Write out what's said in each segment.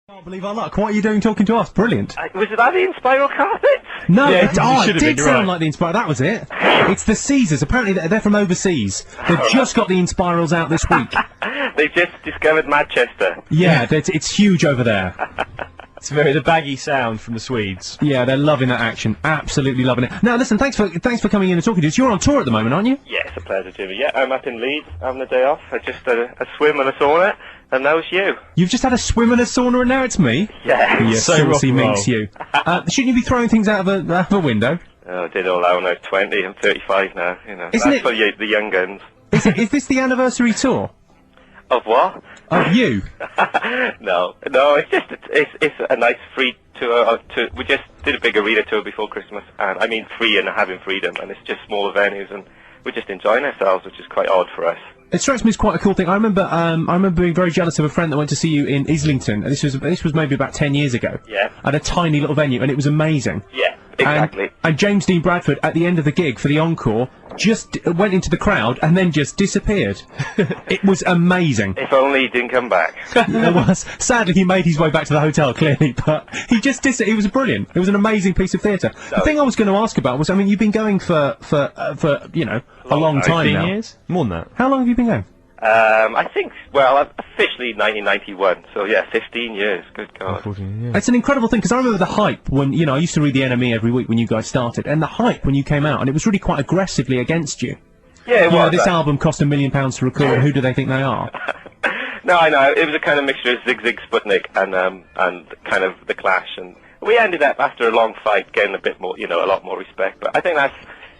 Can't believe our luck. What are you doing talking to us? Brilliant. Was it that the Inspiral Carpets? No, Yeah, it did sound like the Inspiral. That was it. It's the Caesars. Apparently they're from overseas. They've just got the Inspirals out this week. They've just discovered Manchester. Yeah, it's huge over there. It's the baggy sound from the Swedes. Yeah, they're loving that action. Absolutely loving it. Now, listen, thanks for coming in and talking to us. You're on tour at the moment, aren't you? Yes, a pleasure, Jimmy. Yeah, I'm up in Leeds, having a day off. I just had a swim and a sauna, and now it's you. You've just had a swim in a sauna and now it's me? Yeah. You So saucy rock and minx, you. Shouldn't you be throwing things out of a window? Oh, I did all that when I was 20. I'm 35 now, you know. Isn't That's it- for the young guns. Is this the anniversary tour? Of what? Of you? No, it's a nice free tour. We just did a big arena tour before Christmas, and I mean free and having freedom, and it's just smaller venues, and we're just enjoying ourselves, which is quite odd for us. It strikes me as quite a cool thing. I remember being very jealous of a friend that went to see you in Islington. And this was maybe about 10 years ago. Yeah. At a tiny little venue, and it was amazing. Yeah, exactly. And James Dean Bradford, at the end of the gig for the encore, just went into the crowd and then just disappeared. It was amazing. If only he didn't come back. It was. Sadly, he made his way back to the hotel, clearly, but he just it was brilliant. It was an amazing piece of theatre. The thing I was going to ask about was, I mean, you've been going for you know, a long time 15 now. years? More than that. How long have you been going? I think, well, officially 1991, so yeah, 15 years, good God. 14 years. It's an incredible thing, because I remember the hype when, you know, I used to read the NME every week when you guys started, and the hype when you came out, and it was really quite aggressively against you. Yeah, it You know, was. this album cost £1 million to record, and who do they think they are? No, I know, it was a kind of mixture of Zig Zig Sputnik and kind of The Clash, and we ended up, after a long fight, getting a bit more, you know, a lot more respect, but I think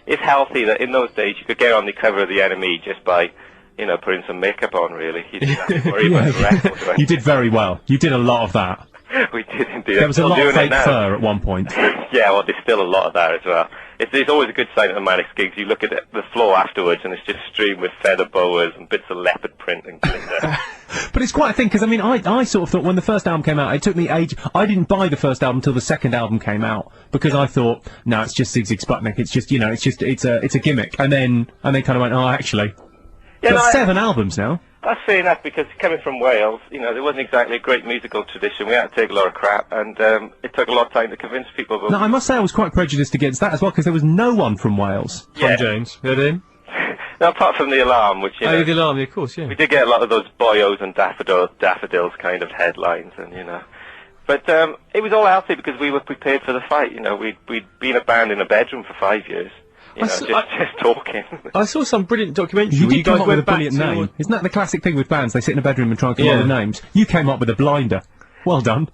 it's healthy that in those days you could get on the cover of the NME just by, you know, putting some makeup on, really. You didn't have to worry about the record or anything. You did very well. You did a lot of that. We did indeed. There was a Still lot of doing it fake now. fur at one point. Yeah, well, there's still a lot of that as well. It's always a good sign at the Manics gigs. You look at the floor afterwards, and it's just strewn with feather boas and bits of leopard print and glitter. But it's quite a thing, because, I mean, I sort of thought when the first album came out, it took me age. I didn't buy the first album until the second album came out, because I thought, no, it's just Zig Zig Sputnik. It's just, you know, it's a gimmick. And then kind of went, oh, actually. Yeah, But no, 7 albums now. That's fair enough, because coming from Wales, you know, there wasn't exactly a great musical tradition. We had to take a lot of crap, and it took a lot of time to convince people. But No, I must say I was quite prejudiced against that as well, because there was no one from Wales. Tom yeah. Jones. Heard him? Now, apart from the alarm, which you know, The Alarm, of course, yeah. we did get a lot of those boyos and daffodils kind of headlines, and you know. But it was all healthy because we were prepared for the fight. You know, we'd been a band in a bedroom for 5 years. You know, just talking. I saw some brilliant documentary You where did come guys up with a went back brilliant to name. Isn't that the classic thing with bands? They sit in a bedroom and try and come up Yeah. with names. You came up with a blinder. Well done.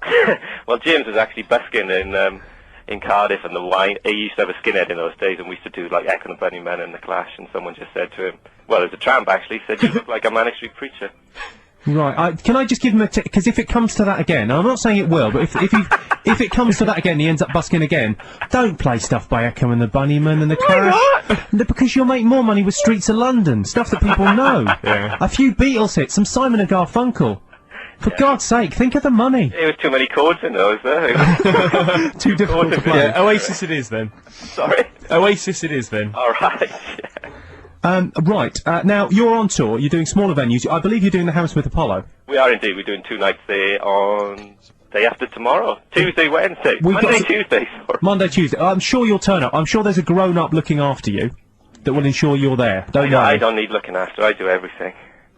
Well, James was actually busking in Cardiff, and he used to have a skinhead in those days, and we used to do like Echo and the Bunnymen and the Clash, and someone just said to him, well, it was a tramp actually, said, you look like a Manic Street preacher. Right, can I just give him a tip? Because if it comes to that again, I'm not saying it will, but if it comes to that again, he ends up busking again, don't play stuff by Echo and the Bunnymen and the Clash. No, because you'll make more money with Streets of London, stuff that people know. Yeah. A few Beatles hits, some Simon and Garfunkel. For God's sake, think of the money. There was too many chords in those, there. Too difficult to play. Yeah, Oasis it is then. Sorry? Oasis it is then. Alright, yeah. Right, now, you're on tour, you're doing smaller venues. I believe you're doing the Hammersmith Apollo. We are indeed, we're doing 2 nights there on day after tomorrow. Tuesday, Wednesday. Monday, Tuesday, sorry. Monday, Tuesday. I'm sure you'll turn up. I'm sure there's a grown-up looking after you that will ensure you're there. Don't worry. I don't need looking after, I do everything.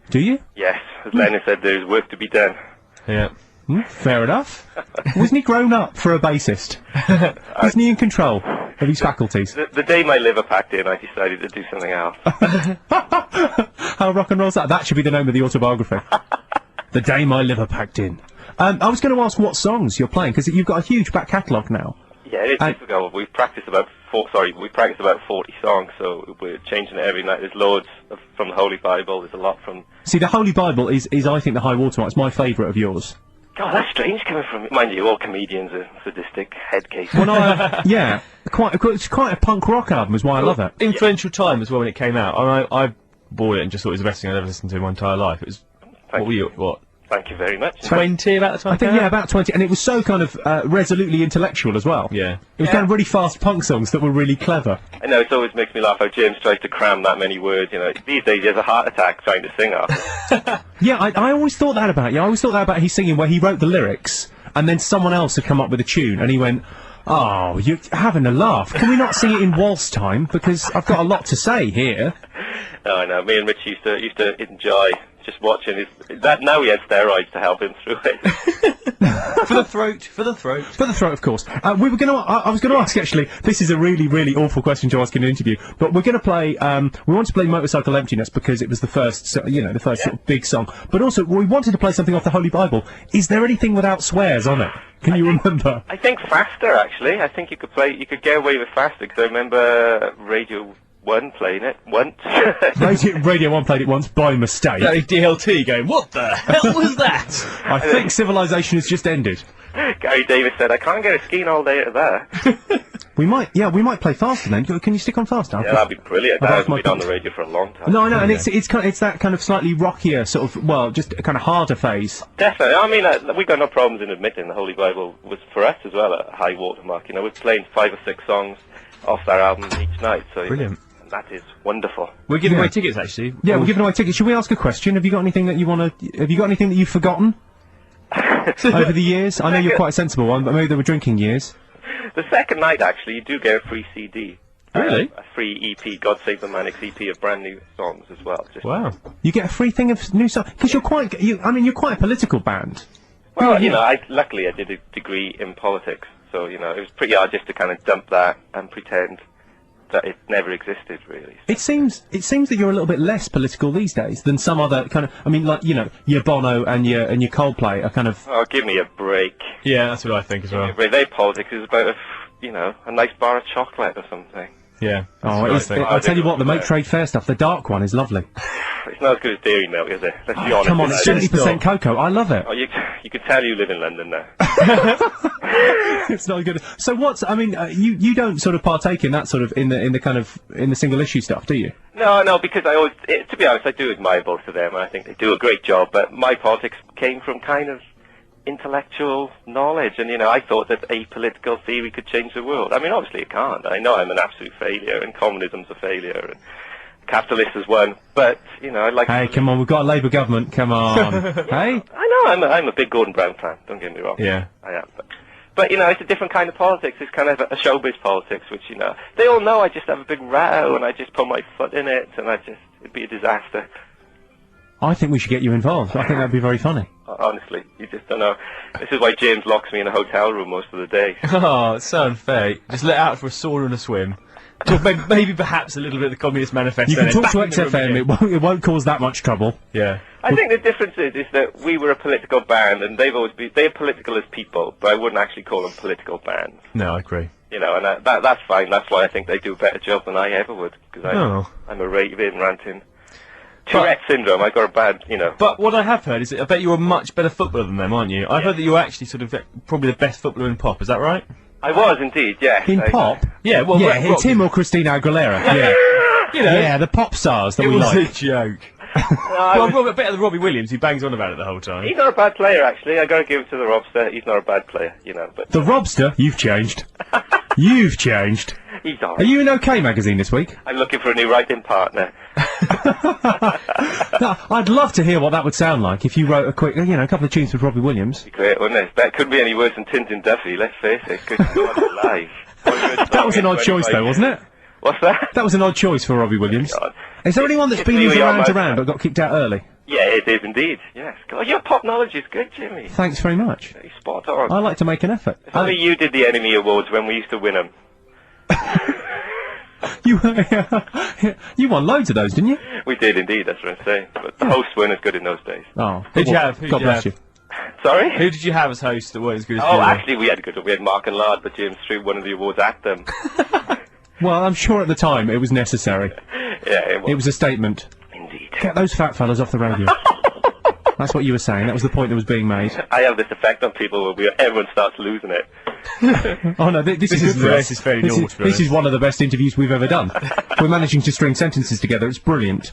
Do you? Yes, as Lennon said, there's work to be done. Yeah. Fair enough. Wasn't he grown up for a bassist? Isn't he in control of his faculties? The day my liver packed in, I decided to do something else. How rock and roll's that? That should be the name of the autobiography. The day my liver packed in. I was going to ask what songs you're playing, because you've got a huge back catalogue now. Yeah, it is difficult. We practice about 40 songs, so we're changing it every night. There's loads from the Holy Bible. There's a lot from. See, the Holy Bible is I think, the high watermark. It's my favourite of yours. God, that's strange coming from. Mind you, all comedians are sadistic head cases. When yeah, it's quite a punk rock album, is why I love it. Influential time as well when it came out. I bought it and just thought it was the best thing I'd ever listened to in my entire life. It was. What were you? What? Thank you very much. 20 about the time? I think, yeah, about 20, and it was so kind of resolutely intellectual as well. Yeah. It was kind of really fast punk songs that were really clever. I know, it always makes me laugh how James tries to cram that many words, you know. These days he has a heart attack trying to sing off. Yeah, I always thought that about you. I always thought that about his singing, where he wrote the lyrics, and then someone else had come up with a tune, and he went, "Oh, you're having a laugh. Can we not sing it in waltz time? Because I've got a lot to say here." No, I know. Me and Richey used to enjoy just watching his. Now he has steroids to help him through it. For the throat, for the throat. For the throat, of course. We were gonna. I was gonna ask, actually. This is a really, really awful question to ask in an interview. But we're gonna play. We want to play "Motorcycle Emptiness" because it was the first, sort of big song. But also, we wanted to play something off the Holy Bible. Is there anything without swears on it? Can you remember? I think Faster, actually. I think you could get away with Faster because I remember Radio 1 playing it once. Radio 1 played it once by mistake. DLT going, what the hell was that? I think civilization has just ended. Gary Davis said, I can't get a skiing all day at there. we might play Faster then. Can you stick on Faster? Yeah, that'd be brilliant. That hasn't been on the radio for a long time. No, I know, and it's that kind of slightly rockier, sort of, well, just a kind of harder phase. Definitely. I mean, we've got no problems in admitting the Holy Bible was, for us as well, a high watermark. You know, we're playing 5 or 6 songs off that album each night. So brilliant. That is wonderful. We're giving away tickets, actually. Yeah, we're giving away tickets. Should we ask a question? Have you got anything that you want to... Have you got anything that you've forgotten over the years? I know you're quite a sensible one, but maybe they were drinking years. The second night, actually, you do get a free CD. Really? A free EP, God Save the Manics EP of brand new songs as well. Wow. You get a free thing of new songs? Because you're quite a political band. Well, you know, luckily I did a degree in politics, so, you know, it was pretty hard just to kind of dump that and pretend that it never existed, really. It seems that you're a little bit less political these days than some other kind of. I mean, like, you know, your Bono and your Coldplay are kind of. Oh, give me a break. Yeah, that's what I think as well. Their politics is about a nice bar of chocolate or something. Yeah. Oh, I'll tell you what, the Make Trade Fair stuff, the dark one is lovely. It's not as good as Dairy Milk, is it? Let's be honest. Come on, it's 70% cocoa. I love it. Oh, you can tell you live in London now. It's not good. So you don't sort of partake in that sort of in the single issue stuff, do you? No, because to be honest, I do admire both of them, and I think they do a great job. But my politics came from kind of intellectual knowledge, and I thought that a political theory could change the world. I mean, obviously it can't. I know I'm an absolute failure, and communism's a failure, and capitalist is one. But I like. Hey, come on, we've got a Labour government. Come on. Hey. I know. I'm a big Gordon Brown fan. Don't get me wrong. Yeah. I am. But it's a different kind of politics. It's kind of a showbiz politics, which they all know. I just have a big row, and I just put my foot in it, and it'd be a disaster. I think we should get you involved. I think that'd be very funny. Honestly, you just don't know. This is why James locks me in a hotel room most of the day. Oh, it's so unfair. Just let out for a sauna and a swim. Maybe perhaps a little bit of the Communist Manifesto. You can talk to XFM, it won't cause that much trouble. Yeah. I think the difference is that we were a political band, and they're political as people, but I wouldn't actually call them political bands. No, I agree. And that's fine. That's why I think they do a better job than I ever would, because I'm a raving, ranting. Tourette syndrome, I got a bad, But what I have heard is that I bet you're a much better footballer than them, aren't you? I've heard that you're actually sort of probably the best footballer in pop, is that right? I was indeed, yes. In pop? Yeah, well, it's him or Christina Aguilera. Yeah. Yeah, the pop stars that we like. It was a joke. Well, better than Robbie Williams, who bangs on about it the whole time. He's not a bad player, actually. I got to give it to the Robster. He's not a bad player, But the Robster? You've changed. You've changed. He's all right. Are you in OK Magazine this week? I'm looking for a new writing partner. No, I'd love to hear what that would sound like if you wrote a quick, a couple of tunes with Robbie Williams. It'd be great, wouldn't it? That couldn't be any worse than Tintin Duffy, let's face it. Live. That was an odd choice, though, wasn't it? What's that? That was an odd choice for Robbie Williams. God. Is there anyone that's been used around but got kicked out early? Yeah, it is indeed, yes. God, your pop knowledge is good, Jimmy. Thanks very much. You're spot on. I like to make an effort. If only you did the Enemy Awards when we used to win them. You won loads of those, didn't you? We did indeed, that's what I'm saying. But the hosts weren't as good in those days. Oh. Who'd you have? God bless you. Sorry? Who did you have as host that weren't as good as you? Oh, actually, we had Mark and Lard, but James threw one of the awards at them. Well, I'm sure at the time it was necessary. Yeah, it was a statement. Indeed. Get those fat fellas off the radio. That's what you were saying. That was the point that was being made. I have this effect on people where everyone starts losing it. Oh no, this is good for us. This is fairly normal. This is one of the best interviews we've ever done. We're managing to string sentences together. It's brilliant.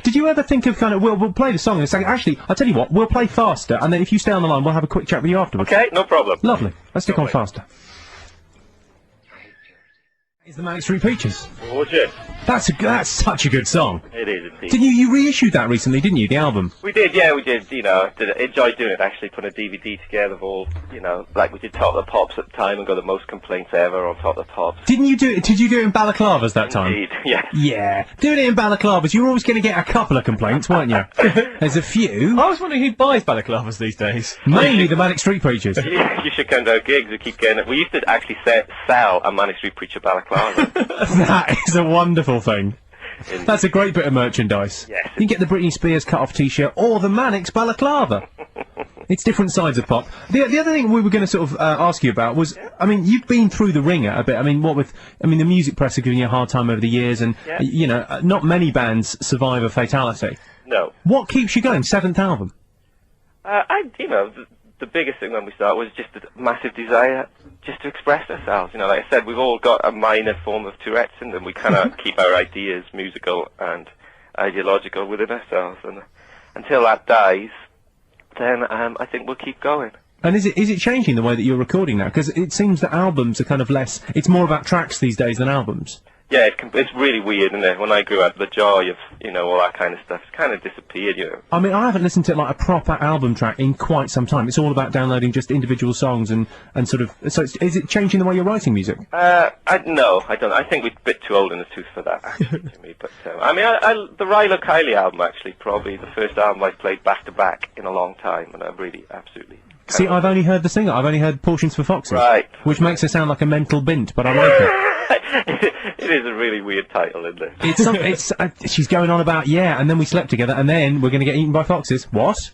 Did you ever think of we'll play the song in a second. Actually, I'll tell you what, we'll play Faster, and then if you stay on the line, we'll have a quick chat with you afterwards. Okay, no problem. Lovely. Let's stick on Faster. It's the Manic Street Peaches. Oh, shit. That's such a good song. It is indeed. Didn't you reissued that recently, didn't you, the album? We did, yeah, we did. You know, enjoyed doing it. Actually, putting a DVD together of all, you know, like we did Top of the Pops at the time and got the most complaints ever on Top of the Pops. Didn't you do it? Did you do it in balaclavas that time? Indeed, yeah. Yeah, doing it in balaclavas, you were always going to get a couple of complaints, weren't you? There's a few. I was wondering who buys balaclavas these days. Mainly the Manic Street Preachers. You should come to our gigs. We keep getting it. We used to actually sell a Manic Street Preacher balaclava. That is a wonderful thing. That's a great bit of merchandise. Yes. You can get the Britney Spears cut-off T-shirt or the Manics balaclava. It's different sides of pop. The other thing we were going to sort of ask you about was, I mean, you've been through the ringer a bit. I mean, the music press have given you a hard time over the years, and you know, not many bands survive a fatality. No. What keeps you going? 7th album. The biggest thing when we started was just a massive desire just to express ourselves. You know, like I said, we've all got a minor form of Tourette's syndrome. We cannot keep our ideas musical and ideological within ourselves, and until that dies, then I think we'll keep going. And is it changing the way that you're recording now? Because it seems that albums are kind of less. It's more about tracks these days than albums. Yeah, it's really weird, isn't it? When I grew up, the joy of, you know, all that kind of stuff, it's kind of disappeared, you know. I mean, I haven't listened to like a proper album track in quite some time. It's all about downloading just individual songs and sort of. So is it changing the way you're writing music? No, I don't. I think we're a bit too old in the tooth for that, actually, to me. But I mean, the Rilo Kiley album, actually, probably the first album I've played back to back in a long time, and I really, absolutely. See, I've only heard the single. I've only heard Portions for Foxes. Right. Which makes her sound like a mental bint, but I like it. It is a really weird title, isn't it? She's going on about, and then we slept together, and then we're going to get eaten by foxes. What?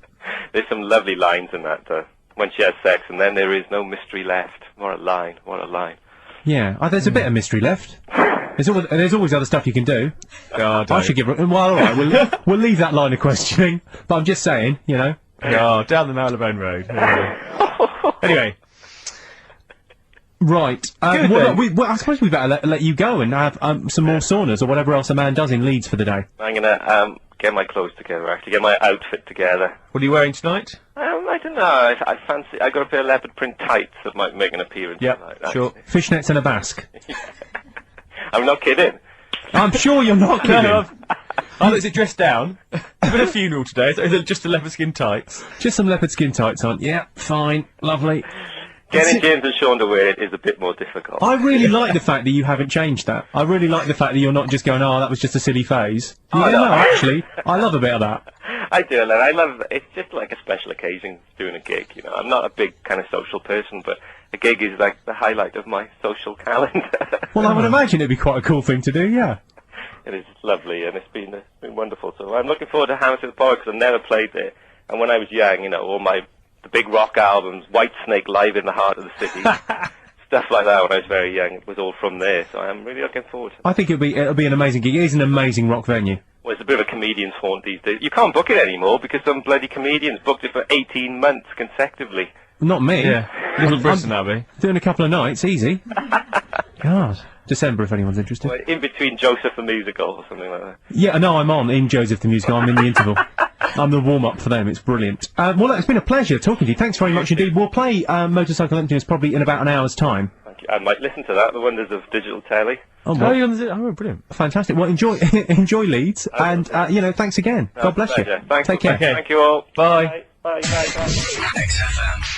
There's some lovely lines in that, when she has sex, and then there is no mystery left. What a line, what a line. Yeah, there's a bit of mystery left. There's always other stuff you can do. Oh, I should give her... Well, alright, we'll leave that line of questioning, but I'm just saying, you know. Oh, down the Marylebone Road. Anyway. Right. I suppose we better let you go and have some more saunas or whatever else a man does in Leeds for the day. I'm going to get my clothes together, actually, get my outfit together. What are you wearing tonight? I don't know. I got a pair of leopard print tights that might make an appearance tonight. Sure. Fishnets and a basque. I'm not kidding. I'm sure you're not kidding. Oh, is it dressed down? I've got a funeral today, so is it just the leopard skin tights? Just some leopard skin tights on. Yeah, fine, lovely. Getting James and Sean to wear it is a bit more difficult. I really like the fact that you haven't changed that. I really like the fact that you're not just going, oh, that was just a silly phase. No, actually, I love a bit of that. I do, and I love, it's just like a special occasion doing a gig, you know. I'm not a big kind of social person, but a gig is like the highlight of my social calendar. Well, I would imagine it'd be quite a cool thing to do, yeah. It is lovely, and it's been wonderful. So I'm looking forward to Hammersmith Park, because I've never played there. And when I was young, you know, all the big rock albums, Whitesnake Live in the Heart of the City, stuff like that when I was very young, it was all from there. So I'm really looking forward to it. I think it'll be an amazing gig. It is an amazing rock venue. Well, it's a bit of a comedian's haunt these days. You can't book it anymore because some bloody comedians booked it for 18 months consecutively. Not me. Yeah. Little Britain, Abbey. Doing a couple of nights, easy. God. December, if anyone's interested. Well, in between Joseph the Musical or something like that. Yeah, no, I'm on in Joseph the Musical. I'm in the interval. I'm the warm-up for them. It's brilliant. Well, it's been a pleasure talking to you. Thanks very much indeed. We'll play Motorcycle Emptiness probably in about an hour's time. Thank you. I might listen to that, the wonders of digital telly. Oh, brilliant. Fantastic. Well, enjoy Leeds, and, you know, thanks again. God bless you. Thanks. Take care. Thank you all. Bye. Bye. Bye. Bye. Bye. XFM.